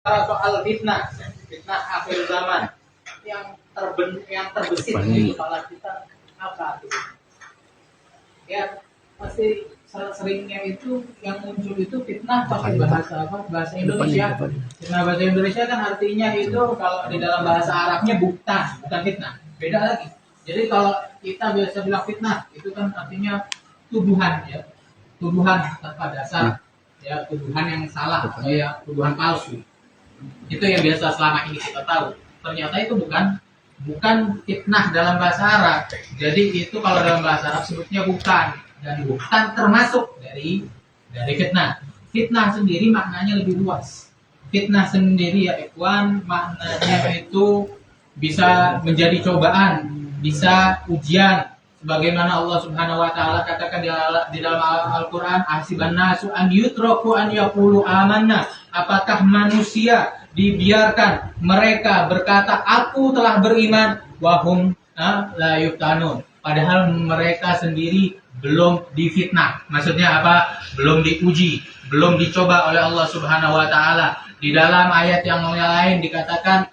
soal fitnah akhir zaman yang terbesit di kepala kita apa gitu. Ya pasti seringnya itu yang muncul itu fitnah pakai bahasa apa? Bahasa Indonesia. Fitnah bahasa Indonesia kan artinya itu kalau di dalam bahasa Arabnya bukan fitnah, beda lagi. Jadi kalau kita biasa bilang fitnah itu kan artinya tuduhan ya, tuduhan tanpa dasar ya, tuduhan yang salah atau ya tuduhan palsu. Itu yang biasa selama ini kita tahu. Ternyata itu bukan fitnah dalam bahasa Arab. Jadi itu kalau dalam bahasa Arab sebutnya bukan, dan bukan termasuk dari fitnah. Fitnah sendiri maknanya lebih luas. Fitnah sendiri ya ikhwan, maknanya itu bisa menjadi cobaan, bisa ujian. Sebagaimana Allah Subhanahu wa taala katakan di dalam Al-Qur'an, "Ahsiban nasu an yutraku an yaqulu amanna." Apakah manusia dibiarkan mereka berkata aku telah beriman wahum la yuftanun, padahal mereka sendiri belum difitnah. Maksudnya apa? Belum diuji, belum dicoba oleh Allah Subhanahu wa taala. Di dalam ayat yang lain dikatakan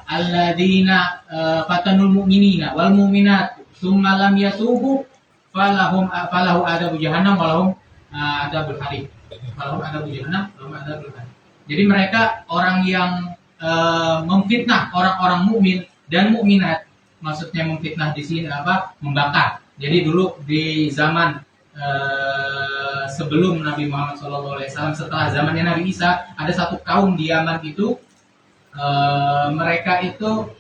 alladzina fatanul mu'minina wal mu'minat tsumma lam yatubu falahu adabu jahannam walahum adabul harim. Walahum adabu jahannam walahum adabul harim. Jadi mereka orang yang memfitnah orang-orang mukmin dan mukminat. Maksudnya memfitnah di sini apa? Membakar. Jadi dulu di zaman sebelum Nabi Muhammad SAW, setelah zamannya Nabi Isa, ada satu kaum di Yaman itu mereka itu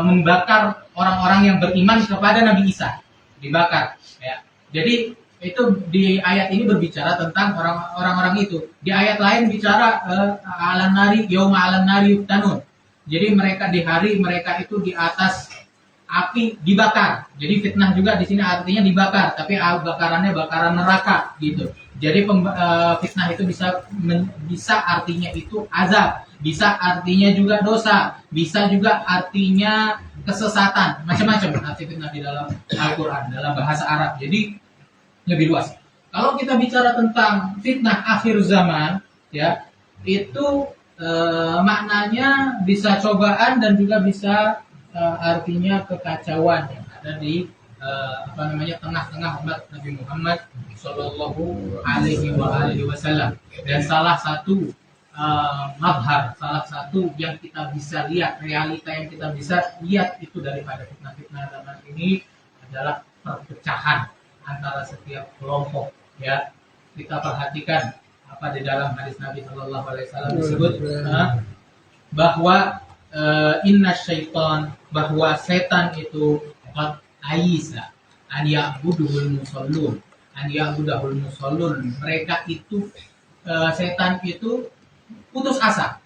membakar orang-orang yang beriman kepada Nabi Isa, dibakar. Ya. Jadi itu di ayat ini berbicara tentang orang-orang itu. Di ayat lain bicara alan nari yauma alan nari yuftanun. Jadi mereka di hari mereka itu di atas api dibakar. Jadi fitnah juga di sini artinya dibakar, tapi bakarannya bakaran neraka gitu. Jadi fitnah itu bisa artinya itu azab, bisa artinya juga dosa, bisa juga artinya kesesatan, macam-macam arti fitnah di dalam Al-Qur'an, dalam bahasa Arab. Jadi lebih luas. Kalau kita bicara tentang fitnah akhir zaman, ya itu maknanya bisa cobaan dan juga bisa artinya kekacauan yang ada di tengah-tengah umat Nabi Muhammad Shallallahu Alaihi Wasallam. Dan salah satu mazhar, salah satu yang kita bisa lihat, realita yang kita bisa lihat itu daripada fitnah-fitnah zaman ini adalah perpecahan antara setiap kelompok. Ya, kita perhatikan apa di dalam hadis Nabi Shallallahu Alaihi Wasallam disebut bahwa inna syaitan, bahwa setan itu qad aisa an ya'buduhul musallun, mereka itu setan itu putus asa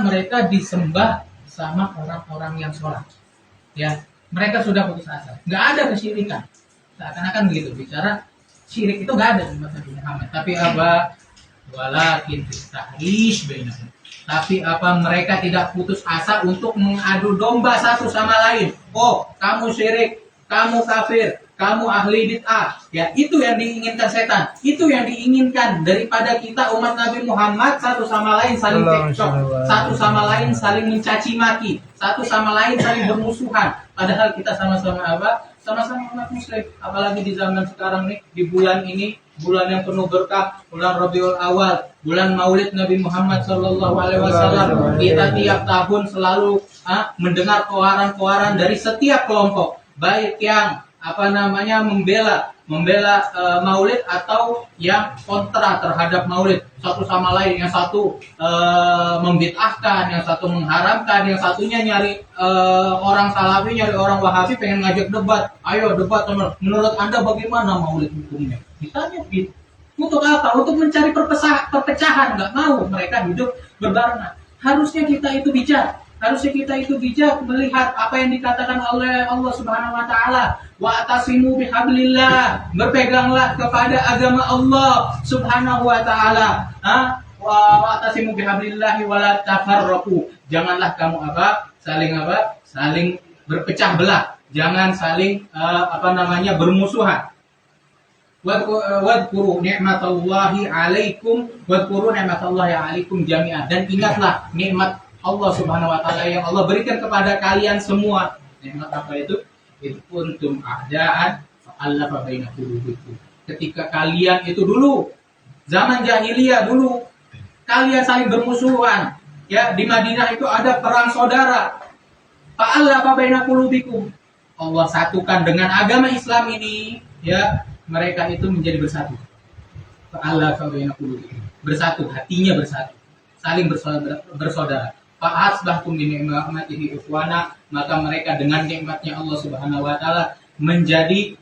mereka disembah sama orang-orang yang sholat. Ya, mereka sudah putus asa, nggak ada kesyirikan. Seakan-akan begitu, bicara syirik itu nggak ada di umat Nabi Muhammad. Tapi apa? Walakin tahrish bainahum. Tapi apa, mereka tidak putus asa untuk mengadu domba satu sama lain. Oh, kamu syirik, kamu kafir, kamu ahli bid'ah. Ya, itu yang diinginkan setan. Itu yang diinginkan daripada kita umat Nabi Muhammad, satu sama lain saling cekcok, satu sama lain saling mencaci maki, satu sama lain saling bermusuhan. Padahal kita sama-sama apa? Sama-sama umat muslim. Apalagi di zaman sekarang nih, di bulan ini, bulan yang penuh berkah, bulan Rabiul Awal, bulan Maulid Nabi Muhammad Shallallahu Alaihi Wasallam. Kita tiap tahun selalu mendengar koaran-koaran dari setiap kelompok, baik yang membela Maulid atau yang kontra terhadap Maulid, satu sama lain. Yang satu membid'ahkan, yang satu mengharamkan, yang satunya nyari orang Salafi, nyari orang Wahabi, pengen ngajak debat. Ayo debat, menurut Anda bagaimana Maulid hukumnya? Ditanya untuk apa? Untuk mencari perpecahan. Nggak mau, mereka hidup berbarengan. Harusnya kita itu bijak. Melihat apa yang dikatakan oleh Allah Subhanahu wa taala, wa atasimu bihablillah, berpeganglah kepada agama Allah Subhanahu wa taala. Wa atasimu bihablillah wa la tafarraqu. Janganlah kamu saling berpecah belah. Jangan saling bermusuhan. wadkuru ni'matallahi 'alaikum wadkuru ni'matallahi 'alaikum jami'an, dan ingatlah nikmat Allah Subhanahu wa taala yang Allah berikan kepada kalian semua. Nikmat apa itu? Itu kuntum a'daan fa'alafa baina qulubikum. Ketika kalian itu dulu zaman jahiliyah dulu kalian saling bermusuhan, ya, di Madinah itu ada perang saudara. Fa'alafa baina qulubikum. Allah satukan dengan agama Islam ini, ya, mereka itu menjadi bersatu. Fa'alafa baina qulubikum. Bersatu, hatinya bersatu. Saling bersaudara. Fa'asbahtum bi ni'matihi ikhwana, maka mereka dengan nikmatnya Allah Subhanahu wa taala menjadi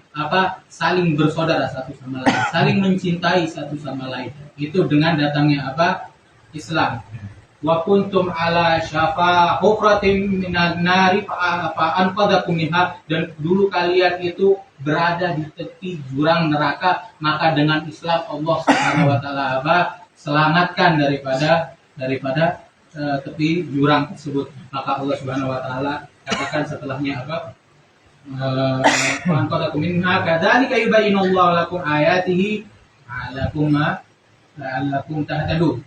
saling bersaudara satu sama lain, saling mencintai satu sama lain. Itu dengan datangnya Islam. Wa kuntum ala syafa hufratin minan nari fa'anqadhakum minha, dan dulu kalian itu berada di tepi jurang neraka, maka dengan Islam Allah Subhanahu wa taala selamatkan daripada tepi jurang tersebut. Maka Allah Subhanahu wa taala katakan setelahnya Qanqadakum minha kadzalika yubayyinullahu lakum ayatihi la'allakum tahtadun.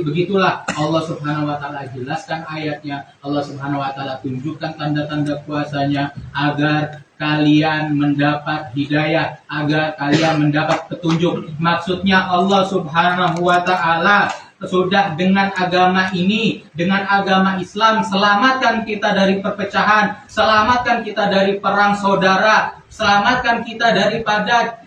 Begitulah Allah Subhanahu wa taala jelaskan ayatnya, Allah Subhanahu wa taala tunjukkan tanda-tanda kuasanya agar kalian mendapat hidayah, agar kalian mendapat petunjuk. Maksudnya Allah Subhanahu wa taala sudah dengan agama ini, dengan agama Islam, selamatkan kita dari perpecahan, selamatkan kita dari perang saudara, selamatkan kita daripada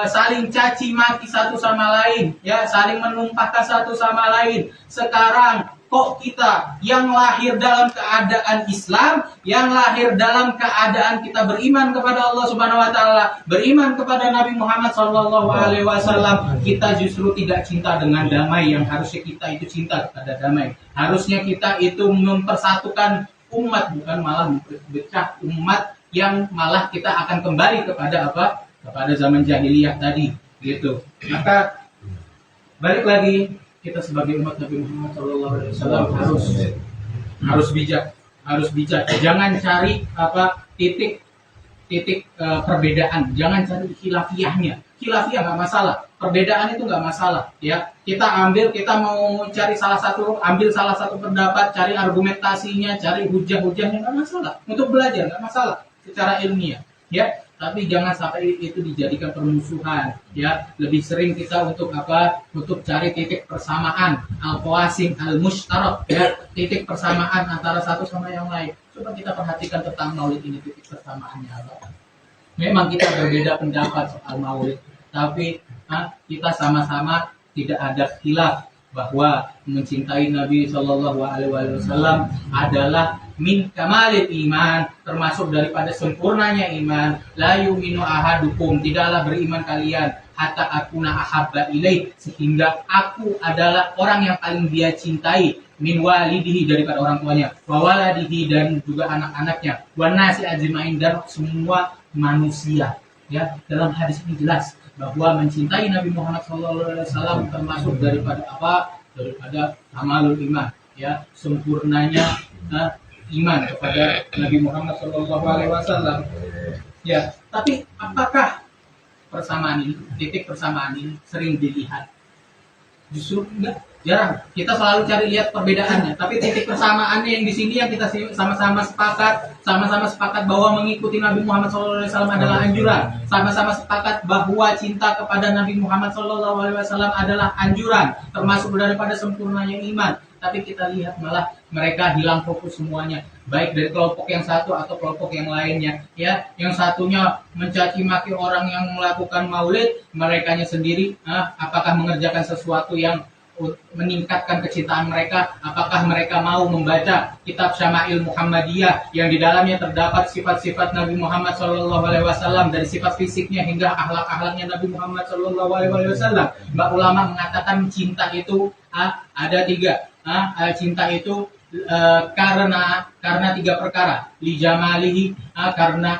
saling caci maki satu sama lain, ya, saling menumpahkan satu sama lain. Sekarang kok kita yang lahir dalam keadaan Islam, yang lahir dalam keadaan kita beriman kepada Allah Subhanahu wa taala, beriman kepada Nabi Muhammad sallallahu alaihi wasallam, kita justru tidak cinta dengan damai yang harusnya kita itu cinta kepada damai. Harusnya kita itu mempersatukan umat, bukan malah memecah umat, yang malah kita akan kembali kepada kepada zaman jahiliyah tadi, gitu. Maka balik lagi, kita sebagai umat Nabi Muhammad SAW harus bijak. Jangan cari titik perbedaan. Jangan cari khilafiyahnya. Khilafiyah nggak masalah. Perbedaan itu nggak masalah. Ya, kita mau cari ambil salah satu pendapat, cari argumentasinya, cari hujah-hujahnya, nggak masalah. Untuk belajar nggak masalah secara ilmiah. Ya. Tapi jangan sampai itu dijadikan permusuhan, ya. Lebih sering kita untuk cari titik persamaan, al-qawasim al-mushtarak, ya, titik persamaan antara satu sama yang lain. Coba kita perhatikan tentang maulid ini, titik persamaannya apa. Memang kita berbeda pendapat soal maulid, tapi kita sama-sama tidak ada khilaf bahwa mencintai Nabi Shallallahu Alaihi Wasallam adalah min kamalil iman, termasuk daripada sempurnanya iman. La yu'minu ahadukum, tidaklah beriman kalian hatta akuna ahabba ilaih, sehingga aku adalah orang yang paling dia cintai, min walidihi, daripada orang tuanya, wa waladihi, dan juga anak-anaknya, wa nasi ajmain, dan semua manusia. Ya, dalam hadis ini jelas bahwa mencintai Nabi Muhammad SAW termasuk daripada daripada amalul iman, ya, sempurnanya iman kepada Nabi Muhammad SAW. Ya, tapi apakah persamaan ini, titik persamaan ini sering dilihat? Justru enggak, jarang. Kita selalu cari lihat perbedaannya, tapi titik persamaannya yang di sini yang kita sama-sama sepakat bahwa mengikuti Nabi Muhammad SAW adalah anjuran. Sama-sama sepakat bahwa cinta kepada Nabi Muhammad SAW adalah anjuran, termasuk daripada sempurnanya iman. Tapi kita lihat malah mereka hilang fokus semuanya, baik dari kelompok yang satu atau kelompok yang lainnya. Ya, yang satunya mencaci maki orang yang melakukan maulid, merekanya sendiri apakah mengerjakan sesuatu yang meningkatkan kecintaan mereka? Apakah mereka mau membaca kitab Syama'il Muhammadiyah yang di dalamnya terdapat sifat-sifat Nabi Muhammad SAW, dari sifat fisiknya hingga akhlak-akhlaknya Nabi Muhammad SAW? Mbak ulama mengatakan cinta itu ada tiga. Cinta itu karena tiga perkara. Li jamalihi, karena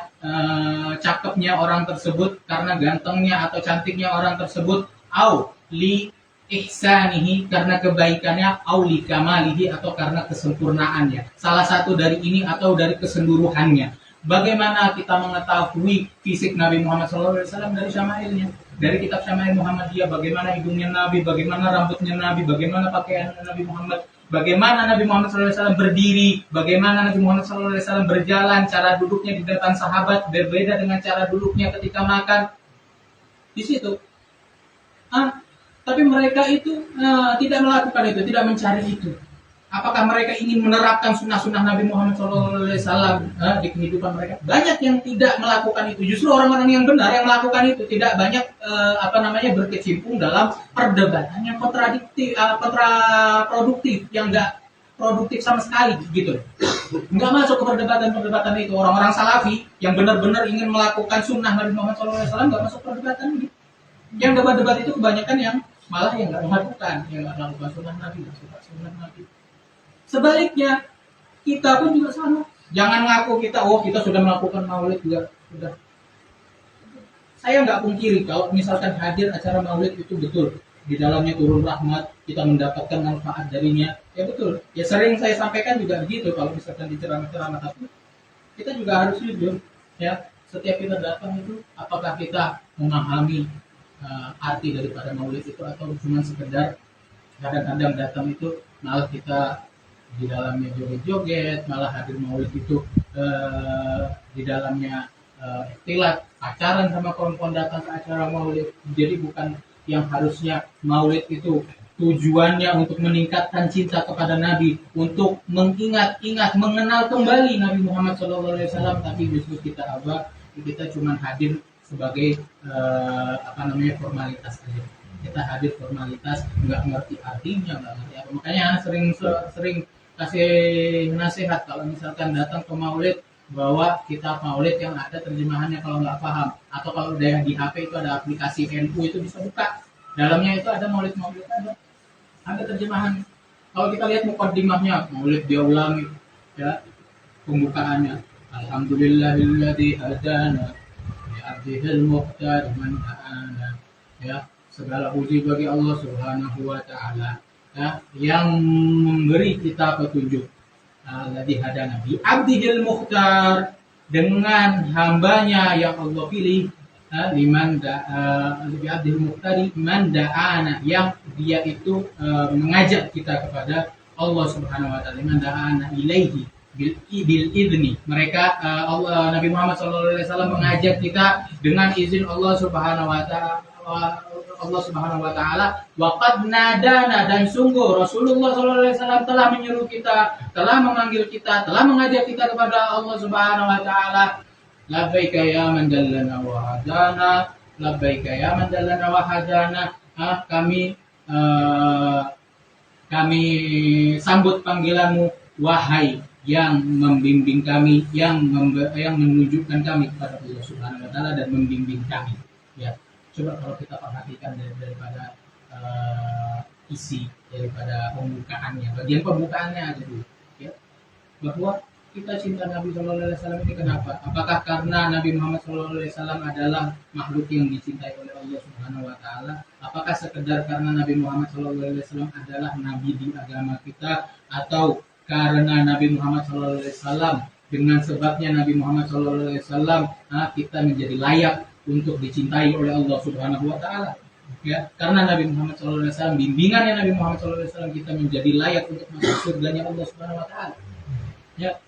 cakepnya orang tersebut, karena gantengnya atau cantiknya orang tersebut, au li ihsanihi, karena kebaikannya, au li kamalihi, atau karena kesempurnaannya. Salah satu dari ini atau dari keseluruhannya. Bagaimana kita mengetahui fisik Nabi Muhammad SAW dari syama'ilnya, dari kitab Syama'il Muhammadiyah, bagaimana hidungnya Nabi, bagaimana rambutnya Nabi, bagaimana pakaian Nabi Muhammad, bagaimana Nabi Muhammad SAW berdiri, bagaimana Nabi Muhammad SAW berjalan, cara duduknya di depan sahabat berbeda dengan cara duduknya ketika makan. Di situ. Tapi mereka itu tidak melakukan itu, tidak mencari itu. Apakah mereka ingin menerapkan sunnah-sunnah Nabi Muhammad SAW di kehidupan mereka? Banyak yang tidak melakukan itu. Justru orang-orang yang benar yang melakukan itu tidak banyak berkecimpung dalam perdebatan yang kontraproduktif, yang enggak produktif sama sekali gitu. Enggak masuk ke perdebatan itu. Orang-orang salafi yang benar-benar ingin melakukan sunnah Nabi Muhammad SAW enggak masuk perdebatan ini. Yang debat-debat itu kebanyakan yang malah yang enggak melakukan sunnah Nabi, sunnah Nabi. Sebaliknya, kita pun juga sama. Jangan ngaku kita sudah melakukan maulid juga. Sudah. Saya nggak pungkiri kalau misalkan hadir acara maulid itu betul. Di dalamnya turun rahmat, kita mendapatkan manfaat darinya. Ya betul. Ya sering saya sampaikan juga begitu kalau misalkan di ceramah-ceramah. Tapi kita juga harus jujur. Ya, setiap kita datang itu, apakah kita memahami arti daripada maulid itu atau cuma sekedar kadang-kadang datang itu malah kita di dalamnya joget-joget, malah hadir maulid itu di dalamnya ikhtilat, pacaran sama kawan-kawan datang ke acara maulid. Jadi bukan yang harusnya maulid itu tujuannya untuk meningkatkan cinta kepada Nabi, untuk mengingat-ingat, mengenal kembali Nabi Muhammad SAW, tapi justru kita cuma hadir sebagai formalitas saja. Kita hadir formalitas, nggak ngerti artinya, nggak ngerti apa. Makanya sering kasih nasihat kalau misalkan datang ke maulid, bahwa kitab maulid yang ada terjemahannya kalau nggak paham, atau kalau udah di HP itu ada aplikasi NU itu bisa buka, dalamnya itu ada maulid ada terjemahan. Kalau kita lihat mukaddimahnya, maulid dia ulangi ya pembukaannya, alhamdulillahilladzi hadana li abdihil muqtar man da'ana, ya segala puji bagi Allah Subhanahu wa taala, ya, yang memberi kita petunjuk, alladzi hadana bi abdihil mukhtar, dengan hambanya yang Allah pilih, liman bi abdihil muhtari man da'ana, yang dia itu mengajak kita kepada Allah Subhanahu wa taala, liman da'ana ilaihi bil idni. Mereka Nabi Muhammad SAW mengajak kita dengan izin Allah Subhanahu wa taala. Waqad nadana, dan sungguh Rasulullah SAW telah menyuruh kita, telah memanggil kita, telah mengajak kita kepada Allah Subhanahu wa taala. Labbaika ya man dallana wa hadana, labbaika ya man dallana wa hadana. Kami sambut panggilanmu, wahai yang membimbing kami, yang menunjukkan kami kepada Allah Subhanahu wa taala dan membimbing kami. Ya. Coba kalau kita perhatikan daripada isi daripada pembukaannya, bagian pembukaannya aja dulu, ya, bahwa kita cinta Nabi Shallallahu Alaihi Wasallam ini kenapa? Apakah karena Nabi Muhammad Shallallahu Alaihi Wasallam adalah makhluk yang dicintai oleh Allah Subhanahu Wa Taala? Apakah sekedar karena Nabi Muhammad Shallallahu Alaihi Wasallam adalah nabi di agama kita, atau karena Nabi Muhammad Shallallahu Alaihi Wasallam dengan sebabnya Nabi Muhammad Shallallahu Alaihi Wasallam kita menjadi layak untuk dicintai oleh Allah Subhanahu Wa Taala, ya, karena Nabi Muhammad SAW, bimbingannya Nabi Muhammad SAW, kita menjadi layak untuk masuk surganya Allah Subhanahu Wa Taala, ya.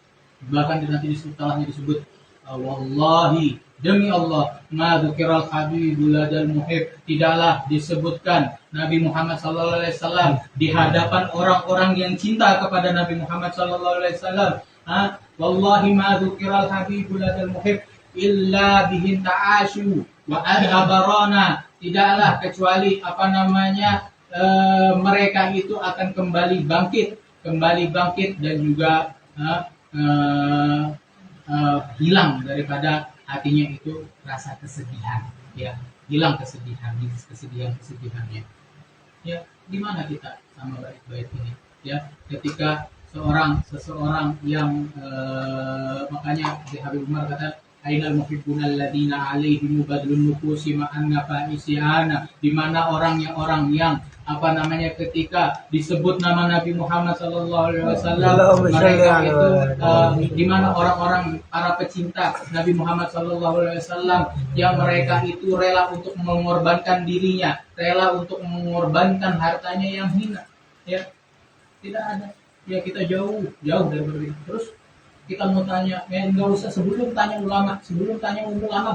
Bahkan nanti setelahnya disebut, wallahi, demi Allah, ma dzikiral habibul ladal muhib, tidaklah disebutkan Nabi Muhammad SAW di hadapan orang-orang yang cinta kepada Nabi Muhammad SAW. Wallahi ma dzikiral habibul ladal muhib illa bihin ta'asyu wa al-abarana, tidaklah kecuali mereka itu akan kembali bangkit dan juga hilang daripada hatinya itu rasa kesedihan, ya, hilang kesedihannya. Ya, di mana kita sama baik-baik ini, ya, ketika seseorang yang makanya si Habib Umar kata, Ainal muhibbuna alladziina 'alaihim badlun nufusi ma'an nafaisiana, di mana orang yang ketika disebut nama Nabi Muhammad sallallahu alaihi wasallam, mereka itu di mana orang-orang para pecinta Nabi Muhammad sallallahu alaihi wasallam yang mereka itu rela untuk mengorbankan dirinya, rela untuk mengorbankan hartanya yang hina, ya. Tidak ada, ya, kita jauh dari itu. Terus kita mau tanya, nggak usah sebelum tanya ulama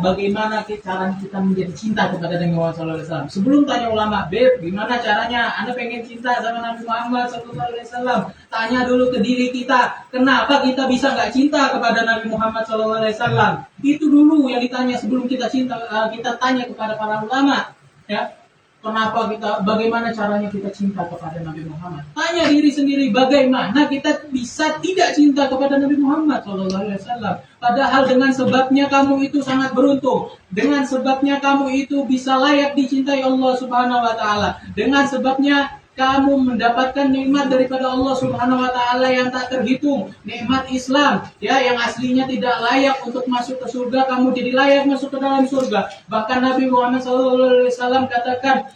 bagaimana cara kita menjadi cinta kepada Nabi Muhammad SAW. Sebelum tanya ulama, gimana caranya Anda pengen cinta sama Nabi Muhammad SAW? Tanya dulu ke diri kita, kenapa kita bisa nggak cinta kepada Nabi Muhammad SAW? Itu dulu yang ditanya sebelum kita cinta. Kita tanya kepada para ulama, ya. Bagaimana caranya kita cinta kepada Nabi Muhammad? Tanya diri sendiri, bagaimana kita bisa tidak cinta kepada Nabi Muhammad SAW? Padahal dengan sebabnya kamu itu sangat beruntung. Dengan sebabnya kamu itu bisa layak dicintai Allah Subhanahu Wa Taala. Dengan sebabnya kamu mendapatkan nikmat daripada Allah Subhanahu Wa Taala yang tak terhitung, nikmat Islam, ya, yang aslinya tidak layak untuk masuk ke surga, kamu jadi layak masuk ke dalam surga. Bahkan Nabi Muhammad SAW katakan,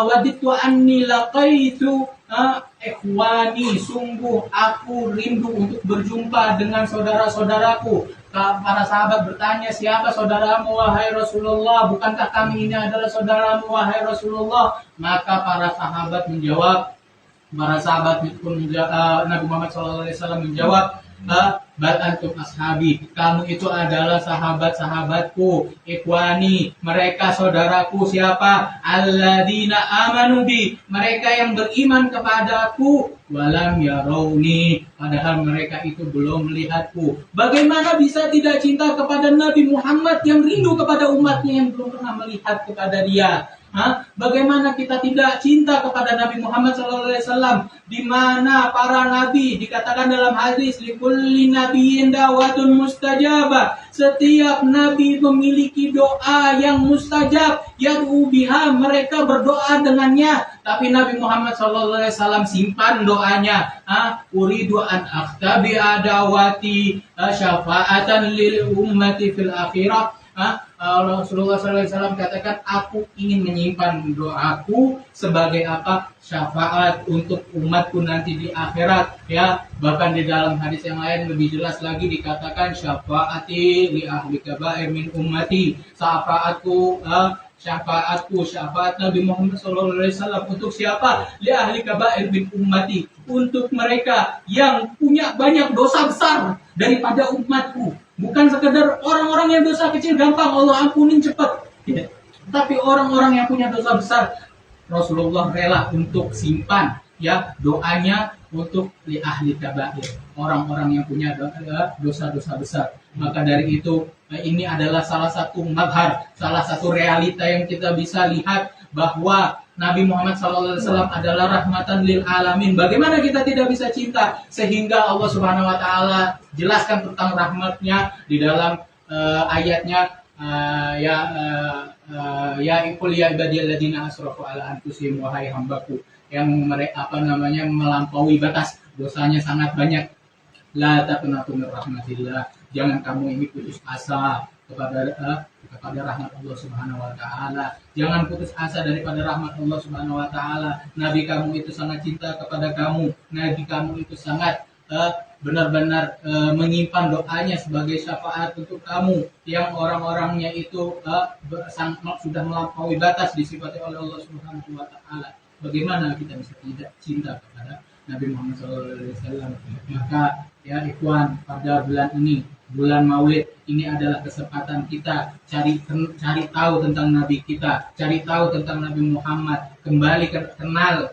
waditu anni laqaitu ikhwani, sungguh aku rindu untuk berjumpa dengan saudara-saudaraku. Para sahabat bertanya, siapa saudaramu wahai Rasulullah? Bukankah kami ini adalah saudaramu wahai Rasulullah? Maka para sahabat pun Nabi Muhammad SAW menjawab, bal antum ashabi, kamu itu adalah sahabat-sahabatku, ikhwani, mereka saudaraku. Siapa? Alladzina amanu bi, mereka yang beriman kepadaku, walam yarawni, padahal mereka itu belum melihatku. Bagaimana bisa tidak cinta kepada Nabi Muhammad yang rindu kepada umatnya yang belum pernah melihat kepada dia? Bagaimana kita tidak cinta kepada Nabi Muhammad SAW, di mana para nabi dikatakan dalam hadis, likulli nabiyyin da'watun mustajabah, setiap nabi memiliki doa yang mustajab, yad'u biha, mereka berdoa dengannya. Tapi Nabi Muhammad SAW simpan doanya, uridu an akhtabi adawati syafa'atan lil ummati fil akhirah. Rasulullah SAW katakan, aku ingin menyimpan doaku sebagai apa? Syafaat untuk umatku nanti di akhirat, ya. Bahkan di dalam hadis yang lain lebih jelas lagi dikatakan, syafaati li ahli kabair min ummati, syafaat Nabi Muhammad SAW untuk siapa? Li ahli kabair min ummati, untuk mereka yang punya banyak dosa besar daripada umatku. Bukan sekedar orang-orang yang dosa kecil gampang Allah ampunin cepat, ya. Tapi orang-orang yang punya dosa besar, Rasulullah rela untuk simpan, ya, doanya untuk li ahli kabair, orang-orang yang punya dosa-dosa besar. Maka dari itu, ini adalah salah satu madhar, salah satu realita yang kita bisa lihat bahwa Nabi Muhammad SAW adalah rahmatan lil alamin. Bagaimana kita tidak bisa cinta? Sehingga Allah Subhanahu Wa Taala jelaskan tentang rahmatnya di dalam ayatnya, ya ikul ya ibadiyalladzina asrafu ala anfusihim, wahai hambaku yang mereka melampaui batas, dosanya sangat banyak. La taqnatu min rahmatillah, jangan kamu ini putus asa kepada rahmat Allah Subhanahu Wa Taala. Jangan putus asa daripada rahmat Allah Subhanahu Wa Taala. Nabi kamu itu sangat cinta kepada kamu. Nabi kamu itu sangat benar-benar menyimpan doanya sebagai syafaat untuk kamu, yang orang-orangnya itu sudah melampaui batas disifati oleh Allah Subhanahu Wa Taala. Bagaimana kita bisa tidak cinta kepada Nabi Muhammad SAW? Maka, ya ikhwan, pada bulan ini, bulan Maulid, ini adalah kesempatan kita cari tahu tentang Nabi kita, cari tahu tentang Nabi Muhammad, kembali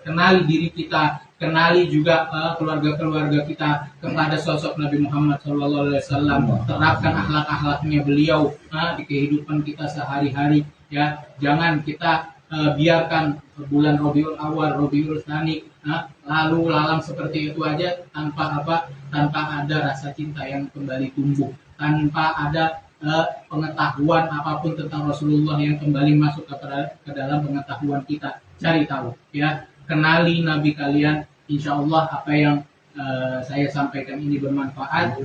kenali diri kita, kenali juga keluarga-keluarga kita kepada sosok Nabi Muhammad SAW. Terapkan akhlak-akhlaknya beliau di kehidupan kita sehari-hari, ya. Jangan kita biarkan bulan Rabiul Awal, Rabiul Tsani lalu lalang seperti itu aja, tanpa ada rasa cinta yang kembali tumbuh, tanpa ada pengetahuan apapun tentang Rasulullah yang kembali masuk ke dalam pengetahuan kita. Cari tahu, ya, kenali Nabi kalian. Insya Allah apa yang saya sampaikan ini bermanfaat.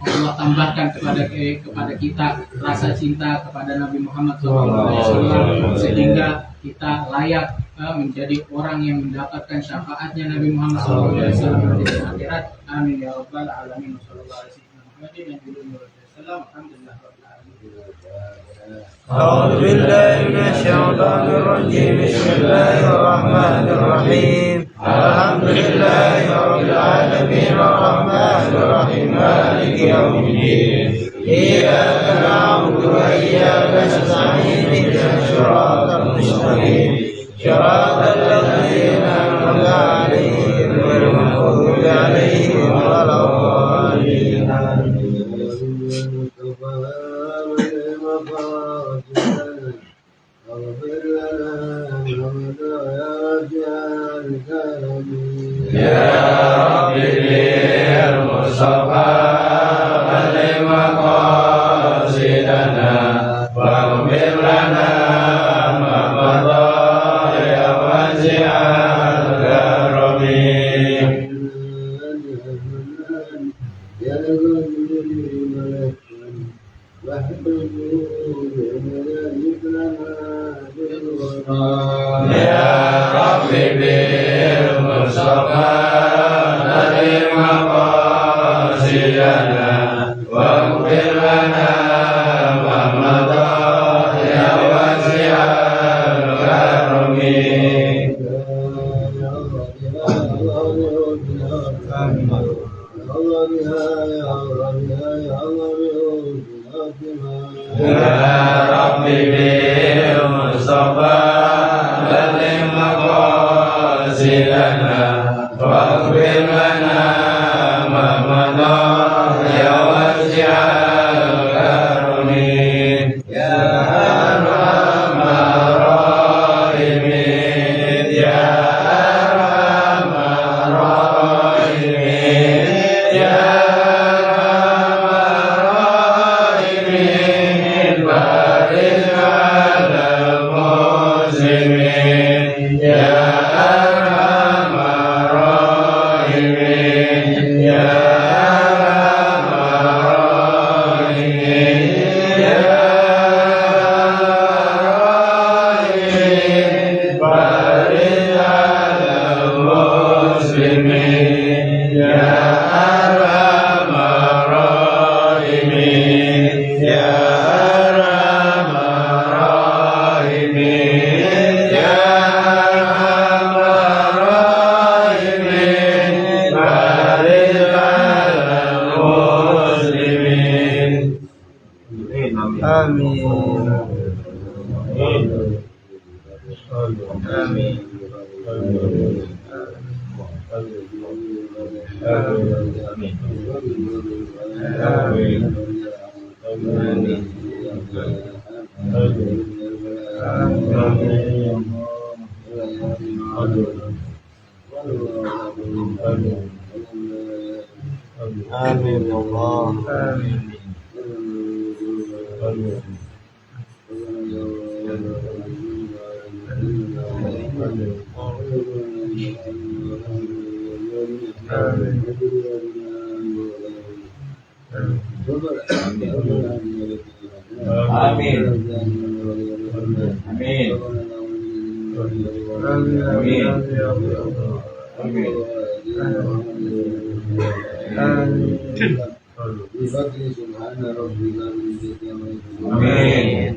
Allah tambahkan kepada kita rasa cinta kepada Nabi Muhammad SAW sehingga kita layak menjadi orang yang mendapatkan syafaatnya Nabi Muhammad SAW di akhirat. Amin ya rabbal alamin. أعوذ بالله من الشيطان الرجيم بسم الله الرحمن الرحيم الحمد لله رب العالمين الرحمن الرحيم مالك يوم الدين إياك نعبد وإياك نستعين اهدنا الصراط المستقيم صراط الذين أنعمت عليهم غير المغضوب عليهم ولا الضالين يا رب بالمصطفى بلغ مقاصدنا واغفر لنا ما مضى يا واسع الكرم يا رب بالمصطفى بلغ مقاصدنا واغفر لنا ما مضى يا واسع الكرم يا رب بالمصطفى بلغ مقاصدنا واغفر لنا ما مضى يا واسع الكرم يا أرحم الراحمين يا أرحم الراحمين يا آمين يا الله آمين بفضل سبحان ربك آمين